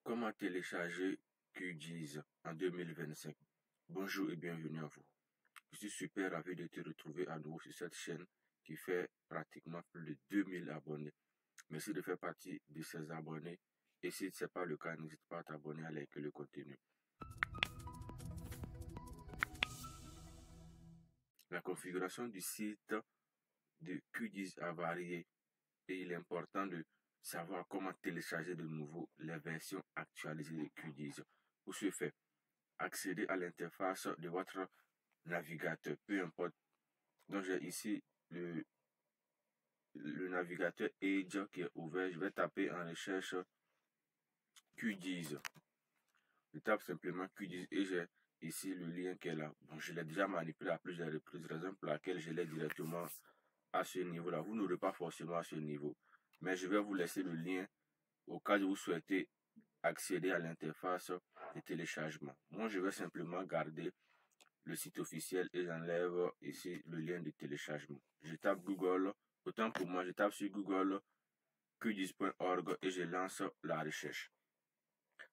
Comment télécharger QGIS en 2025? Bonjour et bienvenue à vous. Je suis super ravi de te retrouver à nouveau sur cette chaîne qui fait pratiquement plus de 2000 abonnés. Merci de faire partie de ces abonnés et si ce n'est pas le cas, n'hésite pas à t'abonner à liker le contenu. La configuration du site de QGIS a varié et il est important de savoir comment télécharger de nouveau les versions actualisées de QGIS. Pour ce faire, accéder à l'interface de votre navigateur, peu importe. Donc j'ai ici le navigateur Edge qui est ouvert. Je vais taper en recherche QGIS. Je tape simplement QGIS et j'ai ici le lien qui est là. Bon, je l'ai déjà manipulé à plusieurs reprises, raison pour laquelle je l'ai directement à ce niveau-là. Vous n'aurez pas forcément à ce niveau, mais je vais vous laisser le lien au cas où vous souhaitez accéder à l'interface de téléchargement. Moi, je vais simplement garder le site officiel et j'enlève ici le lien de téléchargement. Je tape Google, autant pour moi, je tape sur Google qgis.org et je lance la recherche.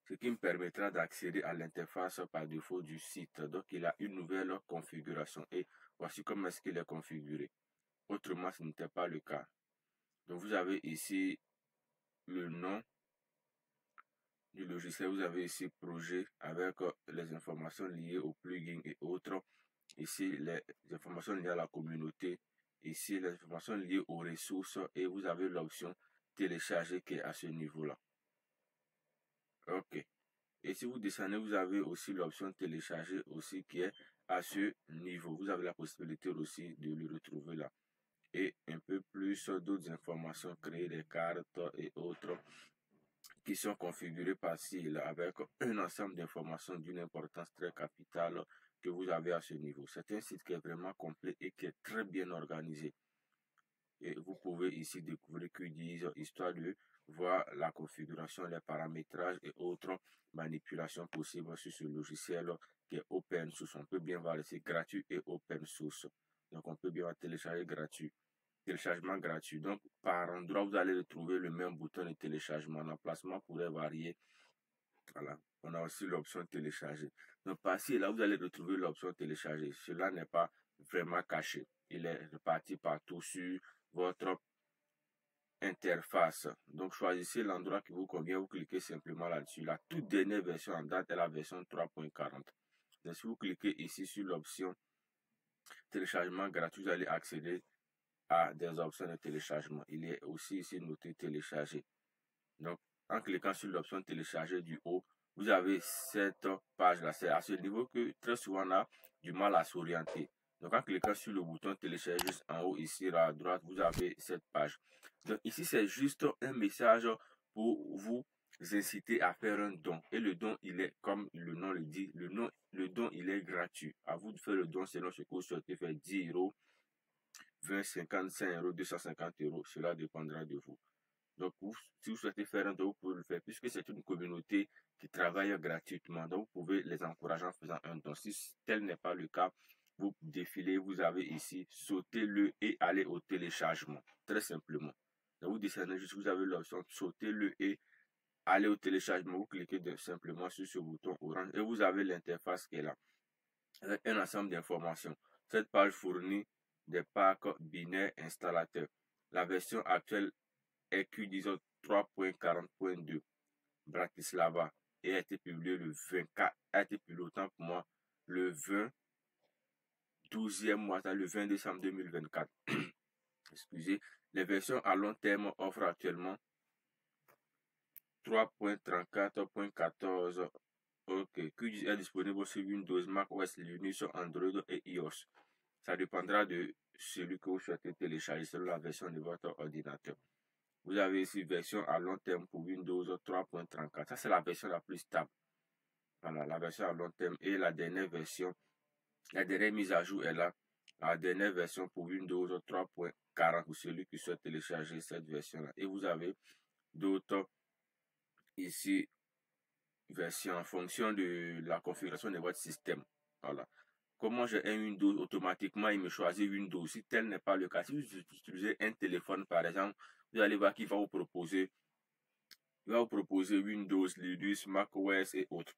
Ce qui me permettra d'accéder à l'interface par défaut du site. Donc, il a une nouvelle configuration et voici comment est-ce qu'il est configuré. Autrement, ce n'était pas le cas. Donc, vous avez ici le nom du logiciel. Vous avez ici projet avec les informations liées au plugin et autres. Ici, les informations liées à la communauté. Ici, les informations liées aux ressources. Et vous avez l'option télécharger qui est à ce niveau-là. OK. Et si vous descendez, vous avez aussi l'option télécharger aussi qui est à ce niveau. Vous avez la possibilité aussi de le retrouver là. Et un peu plus d'autres informations, créer des cartes et autres qui sont configurées par-ci là avec un ensemble d'informations d'une importance très capitale que vous avez à ce niveau. C'est un site qui est vraiment complet et qui est très bien organisé. Et vous pouvez ici découvrir QGIS, histoire de voir la configuration, les paramétrages et autres manipulations possibles sur ce logiciel qui est open source. On peut bien voir ici gratuit et open source. Donc on peut bien télécharger gratuit. Téléchargement gratuit. Donc par endroit, vous allez retrouver le même bouton de téléchargement. L'emplacement pourrait varier. Voilà. On a aussi l'option télécharger. Donc par-ci là, vous allez retrouver l'option télécharger. Cela n'est pas vraiment caché. Il est réparti partout sur votre interface. Donc choisissez l'endroit qui vous convient, vous cliquez simplement là-dessus. La toute dernière version en date est la version 3.40. Donc si vous cliquez ici sur l'option téléchargement gratuit, vous allez accéder à des options de téléchargement. Il est aussi ici noté télécharger. Donc en cliquant sur l'option télécharger du haut, vous avez cette page-là. C'est à ce niveau que très souvent on a du mal à s'orienter. Donc en cliquant sur le bouton télécharger juste en haut ici à droite, vous avez cette page. Donc ici c'est juste un message pour vous inciter à faire un don. Et le don, il est comme le nom le dit, le don il est gratuit. À vous de faire le don selon ce que vous souhaitez faire, 10 euros, 20, 55 euros, 250 euros, cela dépendra de vous. Donc, si vous souhaitez faire un don, vous pouvez le faire, puisque c'est une communauté qui travaille gratuitement. Donc, vous pouvez les encourager en faisant un don. Si tel n'est pas le cas, vous défilez, vous avez ici, sautez-le et allez au téléchargement. Très simplement. Donc, vous descendez juste, vous avez l'option sautez-le et allez au téléchargement. Vous cliquez simplement sur ce bouton orange et vous avez l'interface qui est là. Avec un ensemble d'informations. Cette page fournit des packs binaires installateurs. La version actuelle est QGIS 3.40.2 Bratislava et a été publié le 24, a été publié autant pour moi le 20 12e mois, le 20 décembre 2024. Excusez, les versions à long terme offrent actuellement 3.34.14. Ok, QGIS est disponible sur Windows, Mac OS, Linux, Android et iOS. Ça dépendra de celui que vous souhaitez télécharger selon la version de votre ordinateur. Vous avez ici version à long terme pour Windows 3.34. Ça, c'est la version la plus stable. Voilà, la version à long terme. Et la dernière version, la dernière mise à jour est là. La dernière version pour Windows 3.40 pour celui qui souhaite télécharger cette version-là. Et vous avez d'autres ici versions en fonction de la configuration de votre système. Voilà. Comment j'ai un Windows, automatiquement, il me choisit Windows. Si tel n'est pas le cas, si vous utilisez un téléphone, par exemple, vous allez voir qu'il va vous proposer il va vous proposer Windows, Linux, macOS et autres.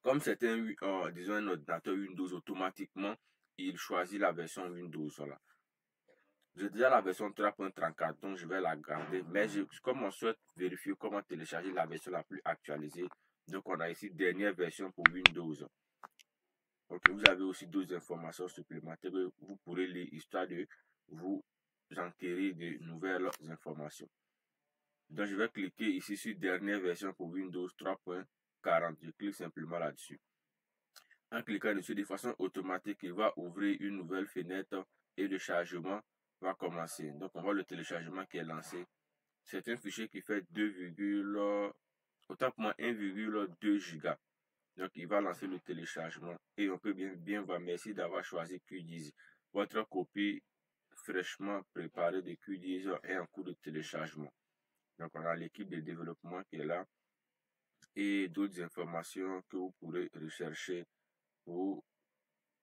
Comme c'est disons un ordinateur Windows, automatiquement, il choisit la version Windows. Voilà. J'ai déjà la version 3.34, donc je vais la garder. Mais comme on souhaite vérifier comment télécharger la version la plus actualisée, donc on a ici dernière version pour Windows. Ok, vous avez aussi d'autres informations supplémentaires que vous pourrez lire, histoire de vous enquérir de nouvelles informations. Donc je vais cliquer ici sur dernière version pour Windows 3.40. Je clique simplement là-dessus. En cliquant dessus de façon automatique, il va ouvrir une nouvelle fenêtre et le chargement va commencer. Donc on voit le téléchargement qui est lancé. C'est un fichier qui fait 1,2 giga. Donc il va lancer le téléchargement et on peut bien voir. Merci d'avoir choisi QGIS. Votre copie fraîchement préparée de QGIS est en cours de téléchargement. Donc on a l'équipe de développement qui est là et d'autres informations que vous pourrez rechercher pour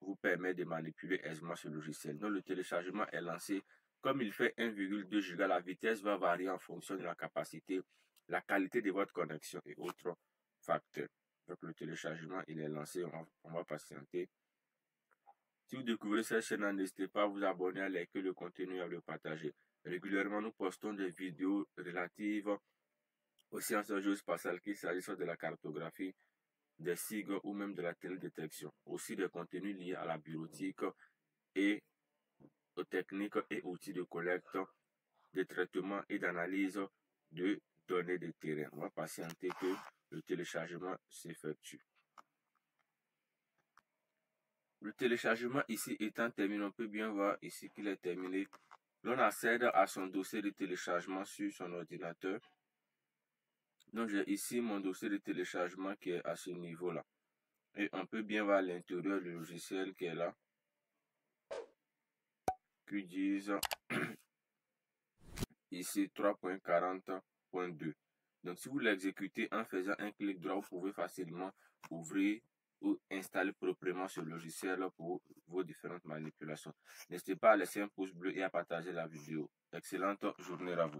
vous permettre de manipuler aisément ce logiciel. Donc le téléchargement est lancé. Comme il fait 1,2 giga, la vitesse va varier en fonction de la capacité, la qualité de votre connexion et autres facteurs. Donc le téléchargement, il est lancé, on va patienter. Si vous découvrez cette chaîne, n'hésitez pas à vous abonner, à liker le contenu et à le partager. Régulièrement, nous postons des vidéos relatives aux sciences géospatiales, qu'il s'agisse de la cartographie, des signes ou même de la télédétection. Aussi des contenus liés à la bureautique et aux techniques et outils de collecte, de traitement et d'analyse de données de terrain. On va patienter que le téléchargement s'effectue. Le téléchargement ici étant terminé, on peut bien voir ici qu'il est terminé. L'on accède à son dossier de téléchargement sur son ordinateur. Donc j'ai ici mon dossier de téléchargement qui est à ce niveau-là. Et on peut bien voir à l'intérieur le logiciel qui est là. QGIS ici 3.40.2. Donc si vous l'exécutez en faisant un clic droit, vous pouvez facilement ouvrir ou installer proprement ce logiciel pour vos différentes manipulations. N'hésitez pas à laisser un pouce bleu et à partager la vidéo. Excellente journée à vous.